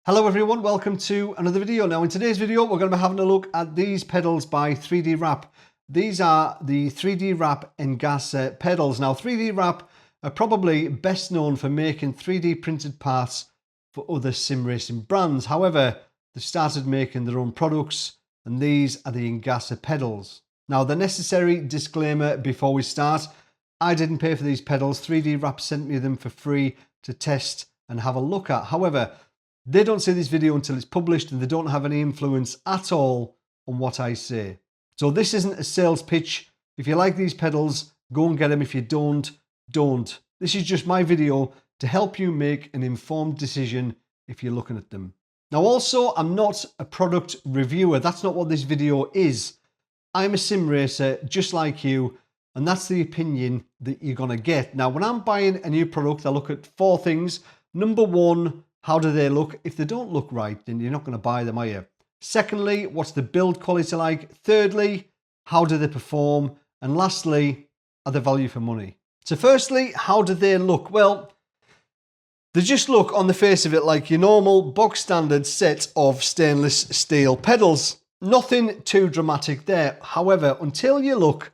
Hello everyone, welcome to another video. Now in today's video we're going to be having a look at these pedals by 3D Wrap. These are the 3D Wrap NGASSA pedals. Now 3D Wrap are probably best known for making 3D printed parts for other sim racing brands. However, they've started making their own products and these are the NGASSA pedals. Now the necessary disclaimer before we start, I didn't pay for these pedals. 3D Wrap sent me them for free to test and have a look at. However, they don't see this video until it's published and they don't have any influence at all on what I say. So this isn't a sales pitch. If you like these pedals, go and get them. If you don't, don't. This is just my video to help you make an informed decision if you're looking at them. Now also, I'm not a product reviewer. That's not what this video is. I'm a sim racer just like you, and that's the opinion that you're gonna get. Now, when I'm buying a new product, I look at four things. Number one, how do they look? If they don't look right, then you're not going to buy them, are you? Secondly, what's the build quality like? Thirdly, how do they perform? And lastly, are they value for money? So firstly, how do they look? Well, they just look on the face of it like your normal box standard set of stainless steel pedals. Nothing too dramatic there. However, until you look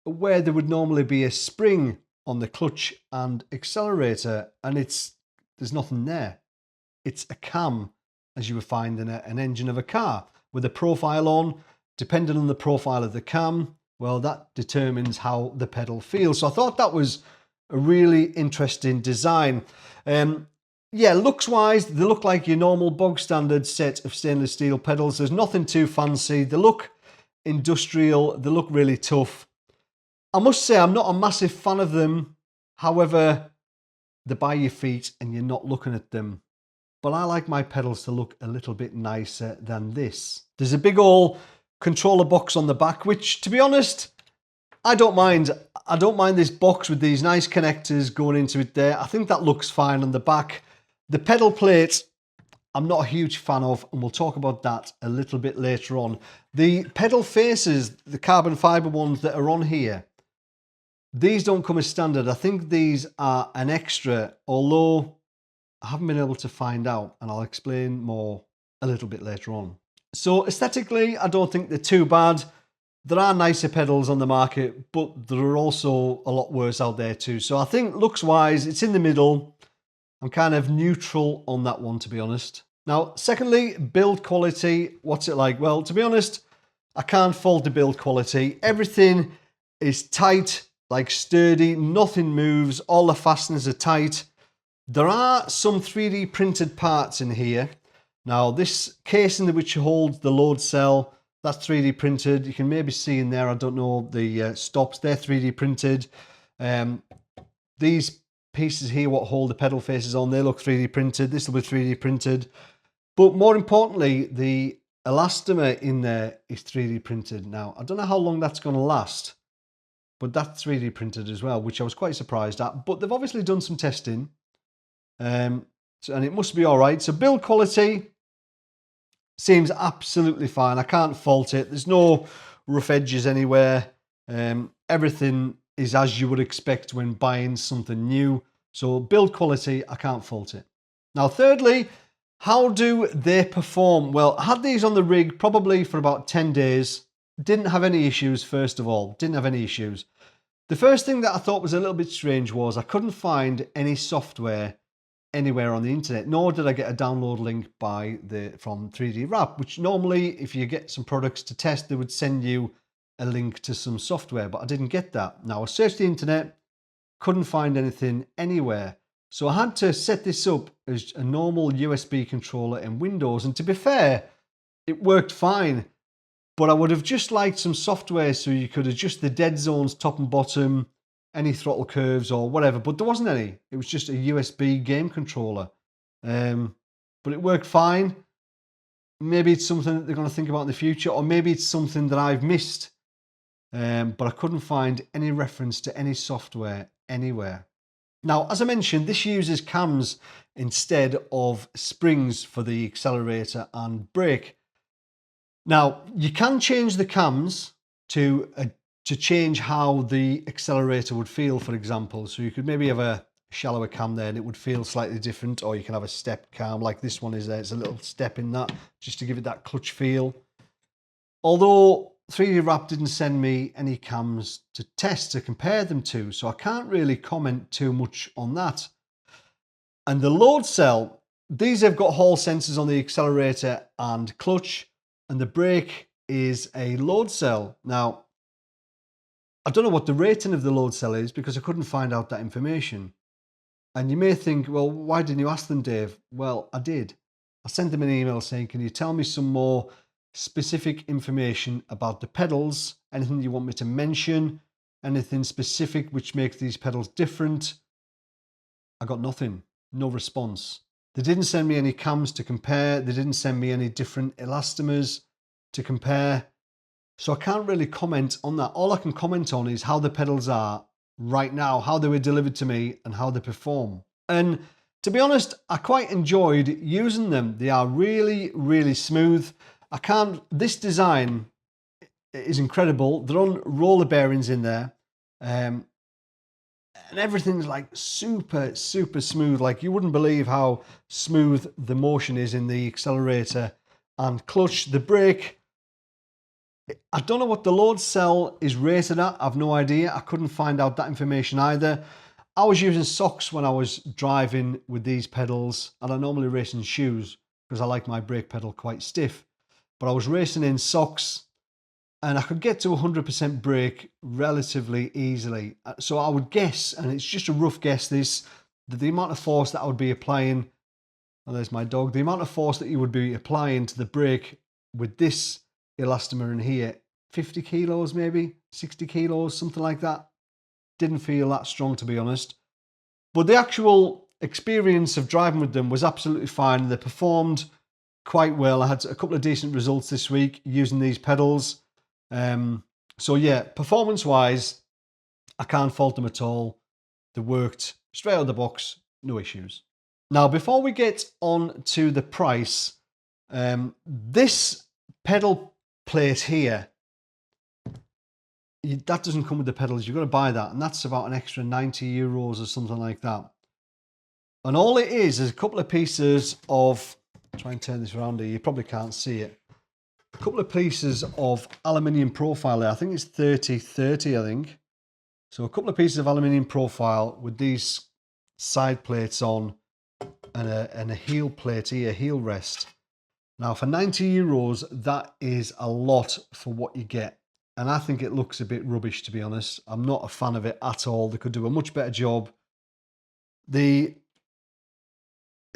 at where there would normally be a spring on the clutch and accelerator, and there's nothing there. It's a cam, as you would find in an engine of a car, with a profile on. Depending on the profile of the cam, well, that determines how the pedal feels. So I thought that was a really interesting design. Yeah, looks-wise, they look like your normal bog standard set of stainless steel pedals. There's nothing too fancy. They look industrial. They look really tough. I must say, I'm not a massive fan of them. However, they're by your feet and you're not looking at them. But I like my pedals to look a little bit nicer than this. There's a big old controller box on the back, which, to be honest, I don't mind. I don't mind this box with these nice connectors going into it there. I think that looks fine on the back. The pedal plate, I'm not a huge fan of, and we'll talk about that a little bit later on. The pedal faces, the carbon fiber ones that are on here, these don't come as standard. I think these are an extra, although I haven't been able to find out, and I'll explain more a little bit later on. So aesthetically, I don't think they're too bad. There are nicer pedals on the market, but there are also a lot worse out there too. So I think looks-wise, it's in the middle. I'm kind of neutral on that one, to be honest. Now, secondly, build quality. What's it like? Well, to be honest, I can't fault the build quality. Everything is tight, like sturdy. Nothing moves. All the fasteners are tight. There are some 3D printed parts in here. Now this casing which holds the load cell, that's 3D printed. You can maybe see in there, I don't know, the stops, they're 3D printed. These pieces here, what hold the pedal faces on, they look 3D printed. This will be 3D printed. But more importantly, the elastomer in there is 3D printed. Now, I don't know how long that's going to last, but that's 3D printed as well, which I was quite surprised at. But they've obviously done some testing. And it must be all right. So build quality seems absolutely fine. I can't fault it. There's no rough edges anywhere. Everything is as you would expect when buying something new. So build quality, I can't fault it. Now, thirdly, how do they perform? Well, I had these on the rig probably for about 10 days. Didn't have any issues, first of all. Didn't have any issues. The first thing that I thought was a little bit strange was I couldn't find any software anywhere on the internet, nor did I get a download link from 3D Wrap, which normally if you get some products to test, they would send you a link to some software, but I didn't get that. Now I searched the internet, couldn't find anything anywhere. So I had to set this up as a normal USB controller in Windows, and to be fair, it worked fine, but I would have just liked some software so you could adjust the dead zones top and bottom, any throttle curves or whatever, but there wasn't any. It was just a USB game controller. But it worked fine. Maybe it's something that they're going to think about in the future, or maybe it's something that I've missed. But I couldn't find any reference to any software anywhere. Now, as I mentioned, this uses cams instead of springs for the accelerator and brake. Now, you can change the cams to change how the accelerator would feel, for example. So you could maybe have a shallower cam there and it would feel slightly different, or you can have a step cam like this one is there. It's a little step in that just to give it that clutch feel. Although 3D Wrap didn't send me any cams to test to compare them to, so I can't really comment too much on that. And the load cell, these have got Hall sensors on the accelerator and clutch, and the brake is a load cell. Now, I don't know what the rating of the load cell is because I couldn't find out that information. And you may think, well, why didn't you ask them, Dave? Well, I did. I sent them an email saying, can you tell me some more specific information about the pedals? Anything you want me to mention? Anything specific which makes these pedals different? I got nothing. No response. They didn't send me any cams to compare. They didn't send me any different elastomers to compare. So I can't really comment on that. All I can comment on is how the pedals are right now, how they were delivered to me and how they perform. And to be honest, I quite enjoyed using them. They are really, really smooth. This design is incredible. They're on roller bearings in there. And everything's like super, super smooth. Like you wouldn't believe how smooth the motion is in the accelerator and clutch. The brake, I don't know what the load cell is rated at. I've no idea. I couldn't find out that information either. I was using socks when I was driving with these pedals, and I normally race in shoes because I like my brake pedal quite stiff. But I was racing in socks and I could get to 100% brake relatively easily. So I would guess, and it's just a rough guess this, that the amount of force that I would be applying, oh, there's my dog, the amount of force that you would be applying to the brake with this elastomer in here, 50 kilos maybe, 60 kilos, something like that. Didn't feel that strong, to be honest. But the actual experience of driving with them was absolutely fine. They performed quite well. I had a couple of decent results this week using these pedals. So yeah, performance-wise, I can't fault them at all. They worked straight out of the box, no issues. Now, before we get on to the price, this pedal plate here, that doesn't come with the pedals. You've got to buy that, and that's about an extra 90 euros or something like that. And all it is a couple of pieces of, try and turn this around here, you probably can't see it. A couple of pieces of aluminium profile there. I think it's 30-30, I think. So a couple of pieces of aluminium profile with these side plates on and a heel plate here, heel rest. Now for 90 euros, that is a lot for what you get. And I think it looks a bit rubbish, to be honest. I'm not a fan of it at all. They could do a much better job. The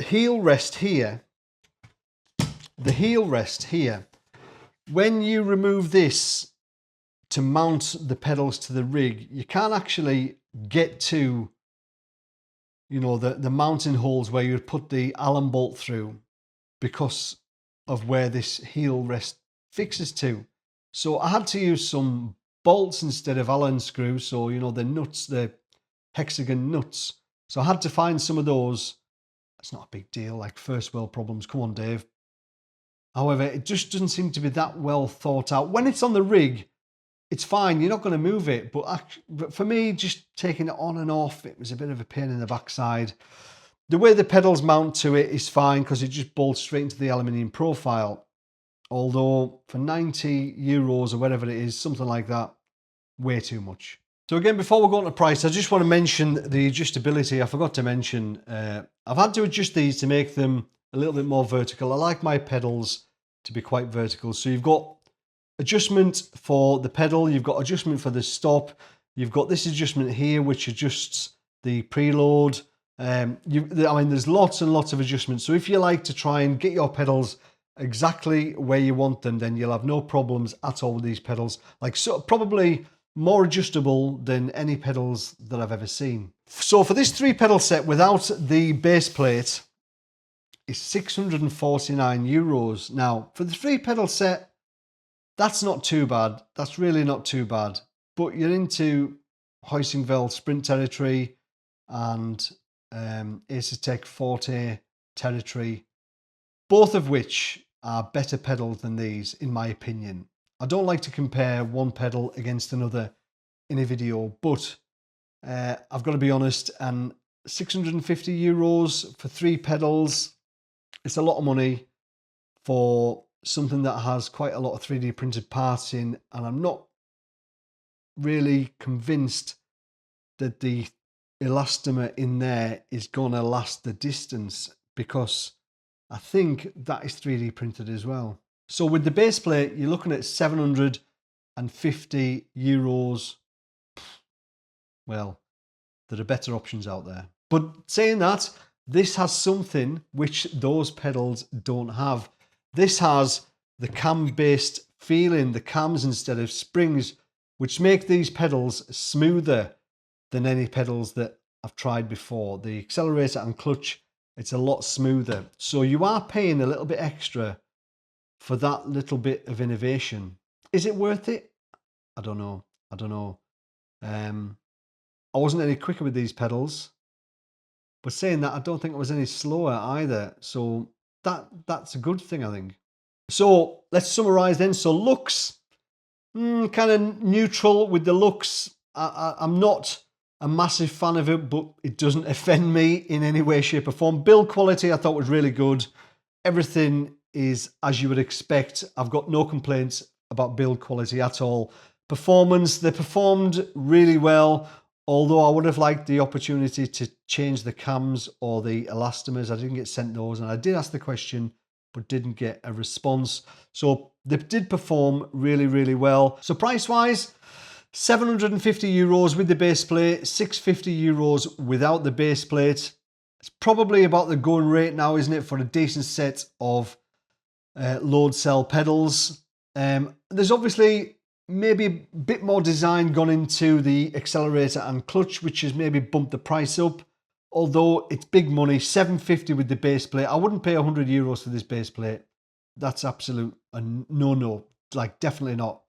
heel rest here, when you remove this to mount the pedals to the rig, you can't actually get to, you know, the mounting holes where you would put the Allen bolt through because of where this heel rest fixes to. So I had to use some bolts instead of Allen screws. So, you know, the nuts, the hexagon nuts. So I had to find some of those. It's not a big deal, like first world problems. Come on, Dave. However, it just doesn't seem to be that well thought out. When it's on the rig, it's fine. You're not going to move it. But for me, just taking it on and off, it was a bit of a pain in the backside. The way the pedals mount to it is fine because it just bolts straight into the aluminium profile. Although for 90 euros or whatever it is, something like that, way too much. So again, before we go on to price, I just want to mention the adjustability. I forgot to mention, I've had to adjust these to make them a little bit more vertical. I like my pedals to be quite vertical. So you've got adjustment for the pedal, you've got adjustment for the stop, you've got this adjustment here which adjusts the preload. I mean, there's lots and lots of adjustments. So if you like to try and get your pedals exactly where you want them, then you'll have no problems at all with these pedals. Like, so probably more adjustable than any pedals that I've ever seen. So for this 3 pedal set without the base plate is 649 euros. Now for the 3 pedal set, that's not too bad. That's really not too bad. But you're into Hoisingveld Sprint territory and Acertec Forte territory, both of which are better pedals than these, in my opinion. I don't like to compare one pedal against another in a video, but I've got to be honest and €650 for 3 pedals. It's a lot of money for something that has quite a lot of 3D printed parts in, and I'm not really convinced that the elastomer in there is gonna last the distance, because I think that is 3D printed as well. So with the base plate, you're looking at €750. Well, there are better options out there. But saying that, this has something which those pedals don't have. This has the cam-based feeling, the cams instead of springs, which make these pedals smoother than any pedals that I've tried before. The accelerator and clutch, it's a lot smoother. So you are paying a little bit extra for that little bit of innovation. Is it worth it? I don't know. I don't know. I wasn't any quicker with these pedals, but saying that, I don't think it was any slower either. So that's a good thing, I think. So let's summarize then. So looks, kind of neutral with the looks. I'm not a massive fan of it, but it doesn't offend me in any way, shape or form. Build quality I thought was really good. Everything is as you would expect. I've got no complaints about build quality at all. Performance, they performed really well, although I would have liked the opportunity to change the cams or the elastomers. I didn't get sent those, and I did ask the question but didn't get a response. So they did perform really, really well. So price wise, €750 with the base plate, €650 without the base plate. It's probably about the going rate now, isn't it, for a decent set of load cell pedals. There's obviously maybe a bit more design gone into the accelerator and clutch, which has maybe bumped the price up. Although it's big money, $750 with the base plate. I wouldn't pay €100 for this base plate. That's absolute a no. Like, definitely not.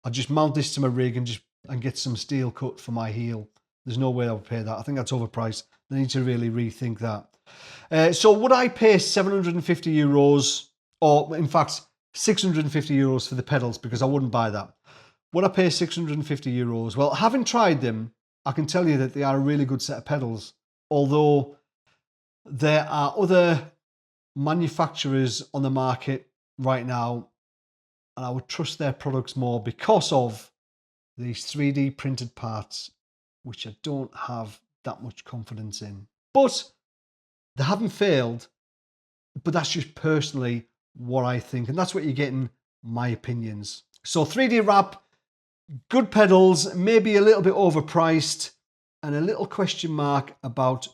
I'll just mount this to my rig and get some steel cut for my heel. There's no way I would pay that. I think that's overpriced. They need to really rethink that. So would I pay €750, or in fact €650 for the pedals, because I wouldn't buy that? Would I pay €650? Well, having tried them, I can tell you that they are a really good set of pedals. Although there are other manufacturers on the market right now, and I would trust their products more because of these 3D printed parts, which I don't have that much confidence in. But they haven't failed, but that's just personally what I think, and that's what you're getting, my opinions. So 3D wrap, good pedals, maybe a little bit overpriced, and a little question mark about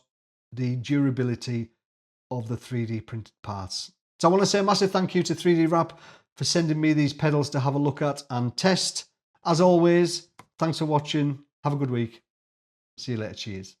the durability of the 3D printed parts. So I want to say a massive thank you to 3D Wrap for sending me these pedals to have a look at and test. As always, thanks for watching. Have a good week. See you later. Cheers.